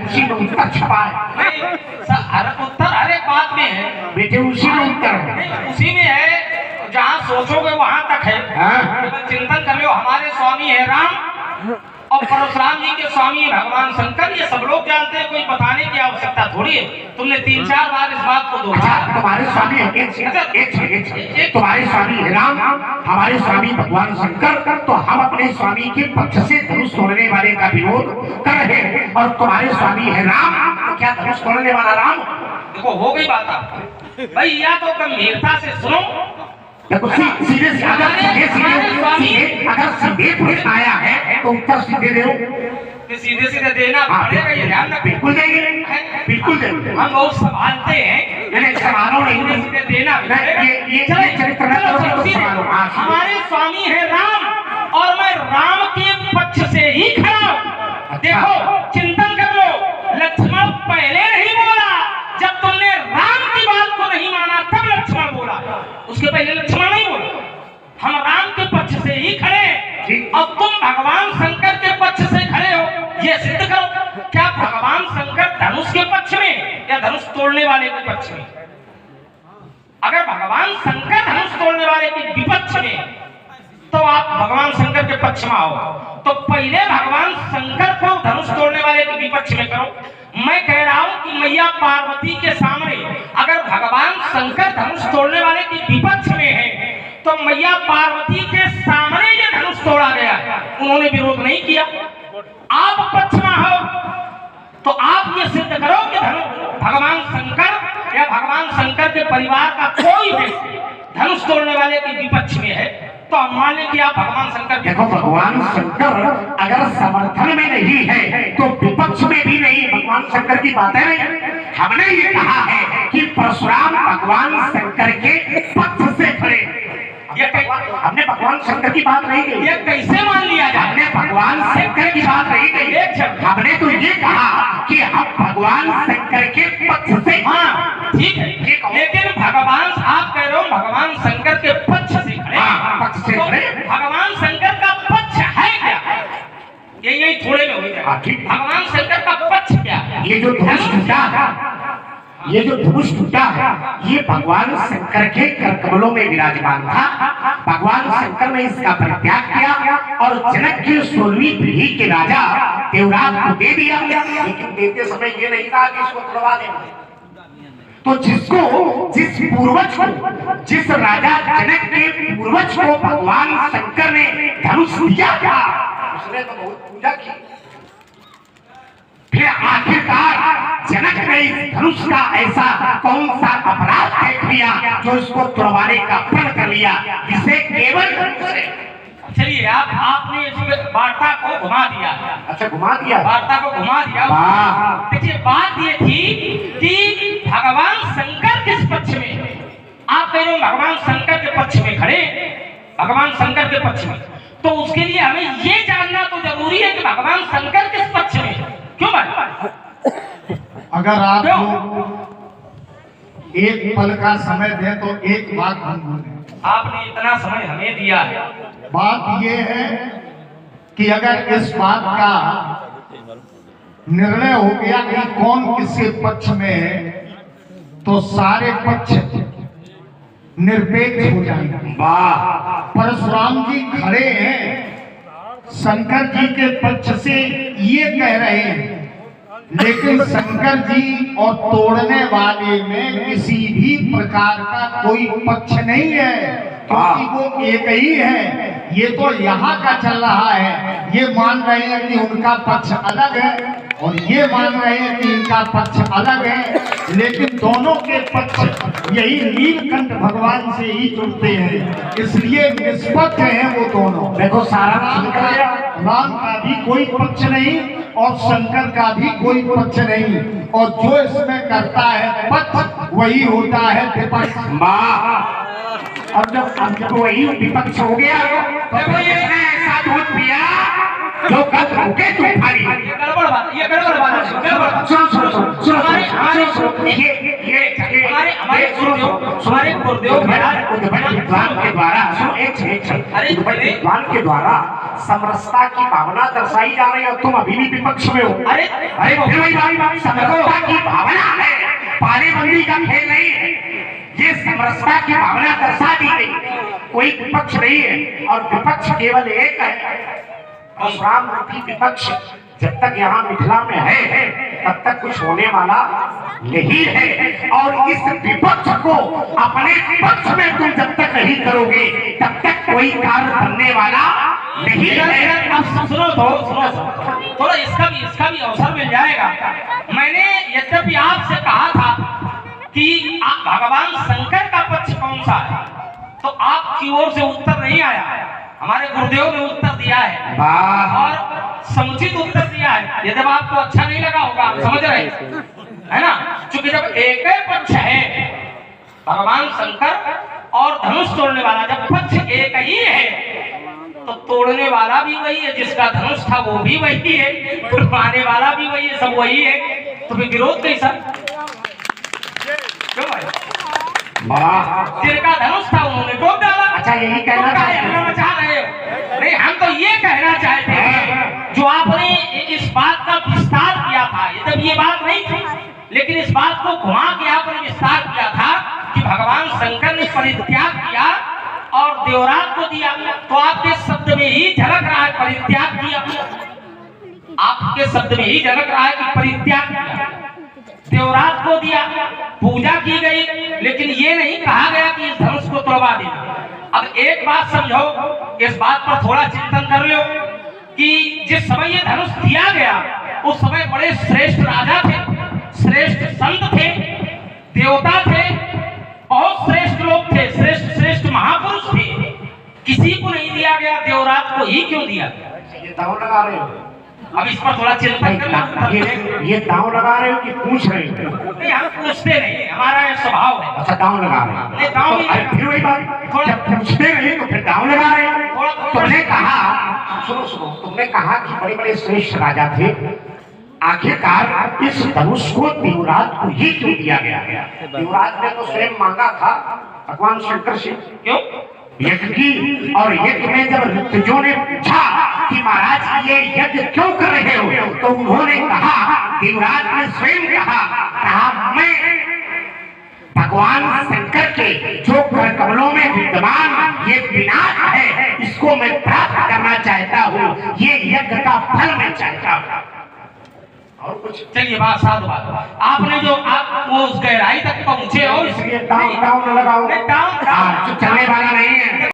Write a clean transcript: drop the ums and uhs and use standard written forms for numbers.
उसी में उत्तर छुपा है। उत्तर हर एक बात में है बेटे, उसी में उत्तर है। उसी में है, जहाँ सोचोगे वहाँ तक है। केवल चिंतन कर लो। हमारे स्वामी है राम और परशुराम जी के स्वामी है भगवान शंकर। ये सब लोग जानते हैं, कोई बताने की आवश्यकता थोड़ी है। तुमने 3-4 बार इस बात को दोहराया। तुम्हारे स्वामी एक तुम्हारे स्वामी है राम, हमारे स्वामी भगवान शंकर। तो हम अपने स्वामी के पक्ष से धनुष तोड़ने वाले का विरोध कर रहे हैं, और तुम्हारे स्वामी है राम, तो क्या धनुष तोड़ने वाला राम? देखो हो गई बात आपकी भाई, या तो गंभीरता से सुनो। देखो सीधे अगर सीधे प्रश्न आया है तो उत्तर सीधे दो। सीधे देना पड़ेगा, ये ध्यान रखो। बिल्कुल देंगे, बिल्कुल देंगे। हम बहुत संभालते हैं, मैंने सवालों नहीं सीधे देना। ये चरित्र हमारे स्वामी है राम और मैं राम के पक्ष से ही खड़ा हूं। देखो चिंतन कर लो, लक्ष्मण पहले नहीं बोला। जब तुमने राम की बात को नहीं माना तब लक्ष्मण बोला, उसके पहले लक्ष्मण नहीं बोला। हम राम के पक्ष से ही खड़े, अब तुम भगवान शंकर के पक्ष से खड़े हो, ये सिद्ध करो। क्या भगवान शंकर धनुष के पक्ष में या धनुष तोड़ने वाले के पक्ष में? अगर भगवान शंकर धनुष तोड़ने वाले के विपक्ष में, तो आप भगवान शंकर के पक्ष में आओ। तो पहले भगवान शंकर को धनुष तोड़ने वाले के विपक्ष में करो। मैं कह रहा हूं कि मैया पार्वती के सामने अगर भगवान शंकर धनुष तोड़ने वाले के विपक्ष में है, तो मैया पार्वती के सामने ये धनुष तोड़ा गया, उन्होंने विरोध नहीं किया। आप पक्ष में हो तो आप ये सिद्ध करो कि भगवान शंकर या भगवान शंकर के परिवार का कोई व्यक्ति धनुष तोड़ने वाले के विपक्ष में है, तो हम मान लें कि आप भगवान शंकर। देखो भगवान शंकर अगर समर्थन में नहीं है तो विपक्ष में भी नहीं। भगवान शंकर की बातें नहीं, हमने ये कहा है कि परशुराम भगवान शंकर के पक्ष से खड़े। हमने भगवान शंकर की बात नहीं कही। ये कैसे मान लिया जाए? हमने भगवान शंकर की बात नहीं कही। हमने तो ये कहा कि हम भगवान शंकर के पक्ष से। हाँ ठीक है, लेकिन भगवान आप कह रहे हो भगवान शंकर के पक्ष से खड़े। पक्ष से खड़े। भगवान शंकर का पक्ष है क्या? यही थोड़े में हो जाए। भगवान शंकर का पक्ष क्या है? ये जो धनुष टूटा है, ये जो धनुष टूटा है, ये भगवान शंकर के करकमलों में विराजमान था। भगवान शंकर ने इसका परित्याग किया और जनक की 16वीं पीढ़ी के राजा देवराज को दे दिया। लेकिन देते समय ये नहीं कहा कि इसको तोड़वा देना। तो जिस पूर्वज को, जिस राजा जनक के पूर्वज को भगवान शंकर ने धनुष दिया था, उसने तो बहुत पूजा की। फिर आखिरकार जनक ने इस धनुष का ऐसा कौन सा अपराध देख लिया जो इसको तोड़वाने का प्रण कर लिया, जिसे केवल चलिए आपने इस वार्ता को घुमा दिया। अच्छा घुमा दिया, वार्ता को घुमा दिया। देखिए बात ये थी कि भगवान शंकर किस पक्ष में? आप कह रहे हो भगवान शंकर के पक्ष में खड़े, भगवान शंकर के पक्ष में। तो उसके लिए हमें ये जानना तो जरूरी है कि भगवान शंकर किस पक्ष में। क्यों भाई? अगर आप लोग एक पल का समय दें तो एक बात हम बोलें। आपने इतना समय हमें दिया है। बात ये है कि अगर इस बात का निर्णय हो गया कि कौन किसके पक्ष में है, तो सारे पक्ष निरपेक्ष हो जाएंगे। परशुराम जी खड़े हैं शंकर जी के पक्ष से, ये कह रहे हैं, लेकिन शंकर जी और तोड़ने वाले में किसी भी प्रकार का कोई पक्ष नहीं है, क्योंकि वो एक ही है। ये तो यहाँ का चल रहा है, ये मान रहे हैं कि उनका पक्ष अलग है और ये मान रहे हैं कि इनका पक्ष अलग है, लेकिन दोनों के पक्ष यही नीलकंठ भगवान से ही जुड़ते हैं, इसलिए निष्पक्ष हैं वो दोनों। देखो सारा राम का भी कोई पक्ष नहीं और शंकर का भी कोई पक्ष नहीं, और जो इसमें करता है पक्ष वही होता है विपक्ष। अब जब वही विपक्ष हो गया तो इसने ऐसा दूध पिया जो कल भूखे तू खाली। ये गड़बड़ बात, ये गड़बड़ बात। हमारे गुरुदेव विद्वान के द्वारा समरसता की भावना दर्शाई जा रही है और तुम अभी भी विपक्ष में हो। अरे अरे फिर वही बात, समरसता की भावना है, पालेबंदी का खेल नहीं है। ये समरसता की भावना दर्शा दी गई, कोई विपक्ष नहीं है और विपक्ष केवल एक है, परशुराम रूपी विपक्ष जब तक यहाँ मिथिला में है तब तक कुछ होने वाला नहीं है। और इस विपक्ष को अपने पक्ष में तुम जब तक नहीं करोगे तब तक कोई कार्य बनने वाला नहीं है। अब सुनो तो थोड़ा इसका भी अवसर मिल जाएगा। मैंने यद्यपि आपसे कहा था कि भगवान शंकर का पक्ष कौन सा है, तो आपकी ओर से उत्तर नहीं आया। हमारे गुरुदेव ने उत्तर दिया है और समुचित उत्तर दिया है। यदि आपको अच्छा नहीं लगा होगा, आप समझ रहे है ना, क्योंकि जब एक ही पक्ष है भगवान शंकर और धनुष तोड़ने वाला, जब पक्ष एक ही है तो तोड़ने वाला भी वही है, जिसका धनुष था वो भी वही है, पाने वाला भी वही है, सब वही है, तो फिर विरोध कैसा? क्यों भाई? जिनका धनुष था उन्होंने तोड़ डाला। अच्छा, यही कहना चाह रहे हो? नहीं, हम तो ये कहना चाहते हैं जो आपने इस बात का विस्तार किया था, तब ये बात नहीं थी, लेकिन इस बात को घुमा के आपने विस्तार किया था कि भगवान शंकर ने परित्याग किया और देवराज को दिया, तो आपके शब्द में ही झलक रहा है परित्याग किया। आपके शब्द में ही झलक रहा है कि परित्याग किया, देवराज को दिया, पूजा की गई, लेकिन ये नहीं कहा गया कि इस धनुष को तोड़वा देना। अब एक बात समझो, इस बात पर थोड़ा चिंतन कर लो कि जिस समय ये धनुष दिया गया उस समय बड़े श्रेष्ठ राजा थे, श्रेष्ठ संत थे, देवता थे, बहुत श्रेष्ठ लोग थे, श्रेष्ठ महापुरुष थे, किसी को नहीं दिया गया, देवराज को ही क्यों दिया? ये दांव लगा रहे हो? अब इस पर थोड़ा चिंतन कर। ये दांव लगा रहे हो कि पूछ रहे हो? नहीं, हम पूछते नहीं, हमारा ये स्वभाव है। अच्छा, दांव लगा रहे हो? नहीं, दांव तो फिर वही बात, जब पूछते नहीं तो फिर दांव लगा रहे हो। तुमने कहा, सुनो, तुमने कहा कि बड़े बड़े श्रेष्ठ राजा थे, आखिरकार इस धनुष को देवराज को ही क्यों दिया गया? देवराज ने तो स्वयं मांगा था भगवान शंकर से, क्यों? यज्ञ की, और यज्ञ में जब ऋतुजों ने पूछा कि महाराज ये यज्ञ क्यों कर रहे हो, तो उन्होंने कहा, देवराज ने स्वयं कहा मैं भगवान शंकर के जो कर कमलों में विद्यमान ये विनाश है, इसको मैं प्राप्त करना चाहता हूँ, ये यज्ञ का फल मैं चाहता हूँ। और कुछ? चलिए, बात साफ बात, आपने जो आप वो उस गहराई तक पहुंचे हो, इसलिए दांव न लगाओ, दांव चलने वाला नहीं है।